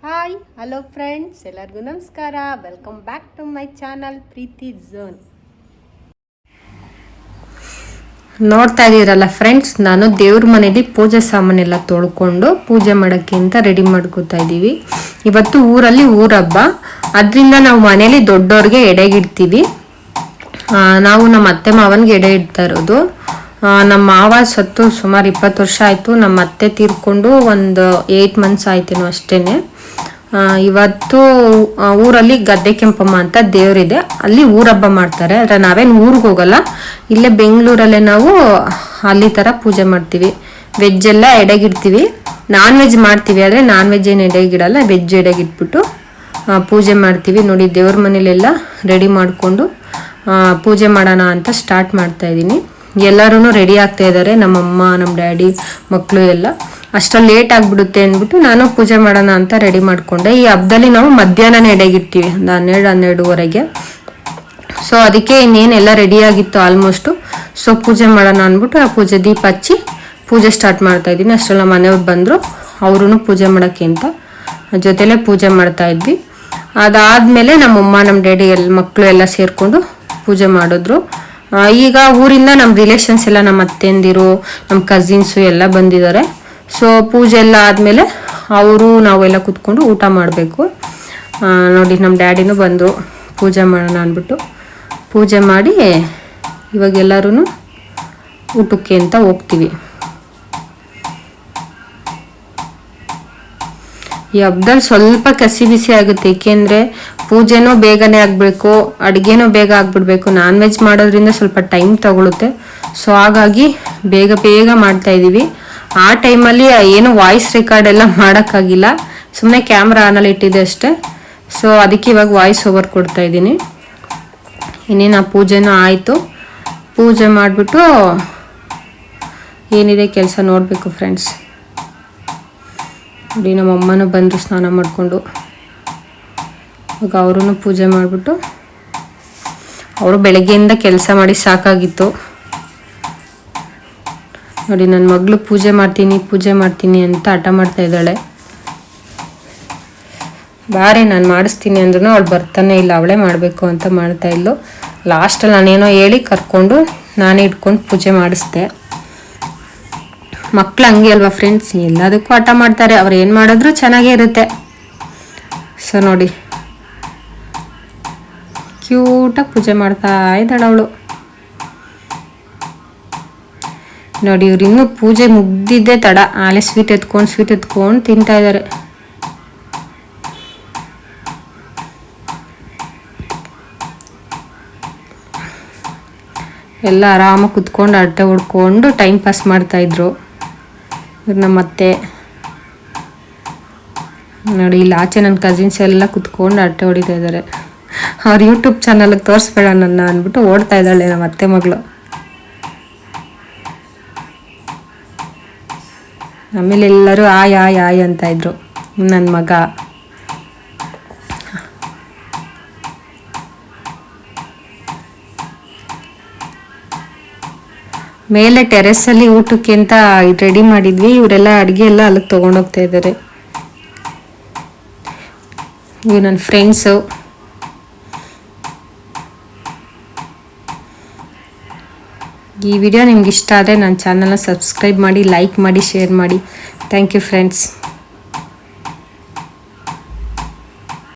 Hi hello friends, ಎಲ್ಲರಿಗೂ ನಮಸ್ಕಾರ. Welcome back to my channel Preethi zone. ನೋಡ್ತಾ ಇದ್ದೀರಲ್ಲ ಫ್ರೆಂಡ್ಸ್, ನಾನು ದೇವ್ರ ಮನೇಲಿ ಪೂಜೆ ಸಾಮಾನೆಲ್ಲ ತೊಳ್ಕೊಂಡು ಪೂಜೆ ಮಾಡೋಕ್ಕೆ ಅಂತ ರೆಡಿ ಮಾಡ್ಕೋತಾ ಇದ್ದೀವಿ. ಇವತ್ತು ಊರಲ್ಲಿ ಊರಹಬ್ಬ, ಅದರಿಂದ ನಾವು ಮನೇಲಿ ದೊಡ್ಡವ್ರಿಗೆ ಎಡೆಗಿಡ್ತೀವಿ. ನಾವು ನಮ್ಮ ಅತ್ತೆ ಮಾವನಿಗೆ ಎಡೆ ಇಡ್ತಾ ಇರೋದು. ನಮ್ಮ ಮಾವ ಸತ್ತು ಸುಮಾರು 20 ವರ್ಷ ಆಯಿತು. ನಮ್ಮ ಅತ್ತೆ ತೀರ್ಕೊಂಡು ಒಂದು 8 ಮಂತ್ಸ್ ಆಯ್ತೇನೋ ಅಷ್ಟೇ. ಇವತ್ತು ಊರಲ್ಲಿ ಗದ್ದೆ ಕೆಂಪಮ್ಮ ಅಂತ ದೇವರಿದೆ, ಅಲ್ಲಿ ಊರಹಬ್ಬ ಮಾಡ್ತಾರೆ. ಆದರೆ ನಾವೇನು ಊರಿಗೆ ಹೋಗಲ್ಲ, ಇಲ್ಲೇ ಬೆಂಗಳೂರಲ್ಲೇ ನಾವು ಅಲ್ಲಿ ಥರ ಪೂಜೆ ಮಾಡ್ತೀವಿ. ವೆಜ್ ಎಲ್ಲ ಎಡೆಗಿಡ್ತೀವಿ, ನಾನ್ ವೆಜ್ ಮಾಡ್ತೀವಿ. ಆದರೆ ನಾನ್ ವೆಜ್ ಏನು ಎಡೆಗಿಡಲ್ಲ, ವೆಜ್ ಎಡೆಗಿಟ್ಬಿಟ್ಟು ಪೂಜೆ ಮಾಡ್ತೀವಿ. ನೋಡಿ, ದೇವ್ರ ಮನೇಲೆಲ್ಲ ರೆಡಿ ಮಾಡಿಕೊಂಡು ಪೂಜೆ ಮಾಡೋಣ ಅಂತ ಸ್ಟಾರ್ಟ್ ಮಾಡ್ತಾ ಇದ್ದೀನಿ. ಎಲ್ಲರೂ ರೆಡಿ ಆಗ್ತಾ ಇದ್ದಾರೆ, ನಮ್ಮಮ್ಮ, ನಮ್ಮ ಡ್ಯಾಡಿ, ಮಕ್ಕಳು ಎಲ್ಲ. ಅಷ್ಟರಲ್ಲಿ ಲೇಟ್ ಆಗಿಬಿಡುತ್ತೆ ಅಂದ್ಬಿಟ್ಟು ನಾನು ಪೂಜೆ ಮಾಡೋಣ ಅಂತ ರೆಡಿ ಮಾಡಿಕೊಂಡೆ. ಈ ಹಬ್ಬದಲ್ಲಿ ನಾವು ಮಧ್ಯಾಹ್ನನೇ ಎಡೆಗಿರ್ತೀವಿ, 12-12ವರೆಗೆ. ಸೊ ಅದಕ್ಕೆ ಇನ್ನೇನೆಲ್ಲ ರೆಡಿಯಾಗಿತ್ತು ಆಲ್ಮೋಸ್ಟು. ಸೊ ಪೂಜೆ ಮಾಡೋಣ ಅಂದ್ಬಿಟ್ಟು ಆ ಪೂಜೆ ದೀಪ ಹಚ್ಚಿ ಪೂಜೆ ಸ್ಟಾರ್ಟ್ ಮಾಡ್ತಾ ಇದ್ದೀನಿ. ಅಷ್ಟರಲ್ಲಿ ನಮ್ಮ ಮನೆಯವ್ರು ಬಂದರು, ಅವರು ಪೂಜೆ ಮಾಡೋಕ್ಕೆ ಅಂತ ಜೊತೆಲೇ ಪೂಜೆ ಮಾಡ್ತಾ ಇದ್ವಿ. ಅದಾದಮೇಲೆ ನಮ್ಮಮ್ಮ, ನಮ್ಮ ಡ್ಯಾಡಿ ಮಕ್ಕಳು ಎಲ್ಲ ಸೇರಿಕೊಂಡು ಪೂಜೆ ಮಾಡಿದ್ರು. ಈಗ ಊರಿಂದ ನಮ್ಮ ರಿಲೇಷನ್ಸ್ ಎಲ್ಲ, ನಮ್ಮ ಅತ್ತೆಂದಿರು, ನಮ್ಮ ಕಸಿನ್ಸು ಎಲ್ಲ ಬಂದಿದ್ದಾರೆ. ಸೊ ಪೂಜೆ ಎಲ್ಲ ಆದಮೇಲೆ ನಾವೆಲ್ಲ ಕೂತ್ಕೊಂಡು ಊಟ ಮಾಡಬೇಕು. ನೋಡಿ, ನಮ್ಮ ಡ್ಯಾಡಿನೂ ಬಂದರು ಪೂಜೆ ಮಾಡೋಣ ಅಂದ್ಬಿಟ್ಟು. ಪೂಜೆ ಮಾಡಿ ಇವಾಗ ಎಲ್ಲರೂ ಊಟಕ್ಕೆ ಅಂತ ಹೋಗ್ತೀವಿ. ಈ ಹಬ್ಬದಲ್ಲಿ ಸ್ವಲ್ಪ ಕಸಿ ಬಿಸಿ ಆಗುತ್ತೆ, ಏಕೆಂದರೆ ಪೂಜೆನೂ ಬೇಗನೆ ಆಗಬೇಕು, ಅಡುಗೆನೂ ಬೇಗ ಆಗಿಬಿಡ್ಬೇಕು. ನಾನ್ ವೆಜ್ ಮಾಡೋದ್ರಿಂದ ಸ್ವಲ್ಪ ಟೈಮ್ ತಗೊಳುತ್ತೆ. ಸೊ ಹಾಗಾಗಿ ಬೇಗ ಬೇಗ ಮಾಡ್ತಾಯಿದ್ದೀವಿ. ಆ ಟೈಮಲ್ಲಿ ಏನು ವಾಯ್ಸ್ ರೆಕಾರ್ಡ್ ಎಲ್ಲ ಮಾಡೋಕ್ಕಾಗಿಲ್ಲ, ಸುಮ್ಮನೆ ಕ್ಯಾಮ್ರಾ ಆನಲ್ಲಿ ಇಟ್ಟಿದೆ ಅಷ್ಟೇ. ಸೊ ಅದಕ್ಕೆ ಇವಾಗ ವಾಯ್ಸ್ ಓವರ್ ಕೊಡ್ತಾ ಇದ್ದೀನಿ. ಇನ್ನೇನು ಆ ಪೂಜೆನೂ ಆಯಿತು. ಪೂಜೆ ಮಾಡಿಬಿಟ್ಟು ಏನಿದೆ ಕೆಲಸ ನೋಡಬೇಕು ಫ್ರೆಂಡ್ಸ್. ನೋಡಿ, ನಮ್ಮ ಅಮ್ಮನೂ ಬಂದರು ಸ್ನಾನ ಮಾಡಿಕೊಂಡು. ಇವಾಗ ಅವರೂ ಪೂಜೆ ಮಾಡಿಬಿಟ್ಟು, ಅವರು ಬೆಳಗ್ಗೆಯಿಂದ ಕೆಲಸ ಮಾಡಿ ಸಾಕಾಗಿತ್ತು. ನೋಡಿ, ನನ್ನ ಮಗಳು ಪೂಜೆ ಮಾಡ್ತೀನಿ ಅಂತ ಹಠ ಮಾಡ್ತಾ ಇದ್ದಾಳೆ. ಬಾರೆ, ನಾನು ಮಾಡಿಸ್ತೀನಿ ಅಂದ್ರೂ ಅವಳು ಬರ್ತಾನೆ ಇಲ್ಲ, ಅವಳೇ ಮಾಡಬೇಕು ಅಂತ ಮಾಡ್ತಾ ಇದ್ಲು. ಲಾಸ್ಟಲ್ಲಿ ನಾನೇನೋ ಹೇಳಿ ಕರ್ಕೊಂಡು ನಾನೇ ಇಟ್ಕೊಂಡು ಪೂಜೆ ಮಾಡಿಸ್ದೆ. ಮಕ್ಳು ಹಂಗೆ ಅಲ್ವಾ ಫ್ರೆಂಡ್ಸ್, ಎಲ್ಲದಕ್ಕೂ ಹಠ ಮಾಡ್ತಾರೆ, ಅವ್ರು ಏನು ಮಾಡಿದ್ರು ಚೆನ್ನಾಗೇ ಇರುತ್ತೆ. ಸೊ ನೋಡಿ, ಕ್ಯೂಟಾಗಿ ಪೂಜೆ ಮಾಡ್ತಾ ಇದ್ದಾಳೆ ಅವಳು. ನೋಡಿ, ಇವ್ರು ಇನ್ನೂ ಪೂಜೆ ಮುಗ್ದಿದ್ದೇ ತಡ, ಆಲೆ ಸ್ವೀಟ್ ಎತ್ಕೊಂಡು ತಿಂತಾ ಇದ್ದಾರೆ. ಎಲ್ಲ ಆರಾಮಾಗಿ ಕುತ್ಕೊಂಡು ಅಡ್ಡ ಹೊಡ್ಕೊಂಡು ಟೈಮ್ ಪಾಸ್ ಮಾಡ್ತಾಯಿದ್ರು. ಇವ್ರು ನಮ್ಮ ಅತ್ತೆ. ನೋಡಿ, ಇಲ್ಲಿ ಆಚೆ ನನ್ನ ಕಸಿನ್ಸ್ ಎಲ್ಲ ಕುತ್ಕೊಂಡು ಅಡ್ಡ ಹೊಡಿತಾ ಇದ್ದಾರೆ. ಅವ್ರು ಯೂಟ್ಯೂಬ್ ಚಾನಲ್ಗೆ ತೋರಿಸ್ಬೇಡ ನನ್ನ ಅಂದ್ಬಿಟ್ಟು ಓಡ್ತಾ ಇದ್ದಾಳೆ ನಮ್ಮ ಅತ್ತೆ ಮಗಳು. ಆಮೇಲೆ ಎಲ್ಲರೂ ಆಯ್ ಅಂತ ಇದ್ರು. ನನ್ನ ಮಗ ಮೇಲೆ ಟೆರೆಸಲ್ಲಿ ಊಟಕ್ಕೆ ಅಂತ ರೆಡಿ ಮಾಡಿದ್ವಿ. ಇವರೆಲ್ಲ ಅಡುಗೆ ಎಲ್ಲ ಅಲ್ಲಿಗೆ ತೊಗೊಂಡೋಗ್ತಾ ಇದ್ದಾರೆ. ಇವು ನನ್ನ ಫ್ರೆಂಡ್ಸು. ಈ ವಿಡಿಯೋ ನಿಮ್ಗೆ ಇಷ್ಟ ಆದರೆ ನನ್ನ ಚಾನಲ್ನ ಸಬ್ಸ್ಕ್ರೈಬ್ ಮಾಡಿ, ಲೈಕ್ ಮಾಡಿ, ಶೇರ್ ಮಾಡಿ. Thank you friends.